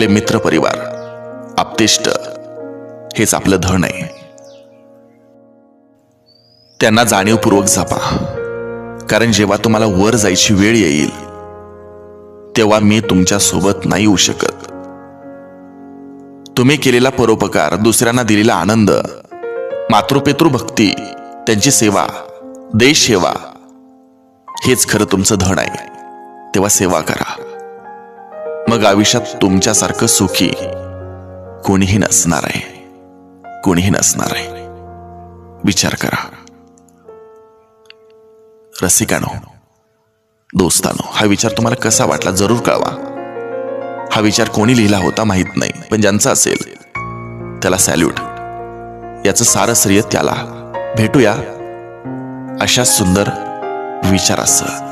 आपले मित्र परिवार, आप्तेष्ट हेच आपलं धन आहे. त्यांना जाणीवपूर्वक जपा, कारण जेव्हा तुम्हाला वर जायची वेळ येईल तेव्हा मी तुमच्या सोबत नाही येऊ शकत. तुम्ही केलेला परोपकार, दुसऱ्यांना दिलेला आनंद, मातृपितृभक्ती, त्यांची सेवा, देश सेवा हेच खरं तुमचं धन आहे. तेव्हा सेवा करा, मग आयुष्यात तुमच्यासारखं सुखी कोणीही नसणार आहे, कोणीही नसणार आहे. विचार करा. रसिकानो, दोस्तानो, हा विचार तुम्हाला कसा वाटला जरूर कळवा. हा विचार कोणी लिहिला होता माहित नाही, पण ज्यांचा असेल त्याला सॅल्यूट. याचं सारं श्रेय त्याला. भेटूया अशा सुंदर विचारासह.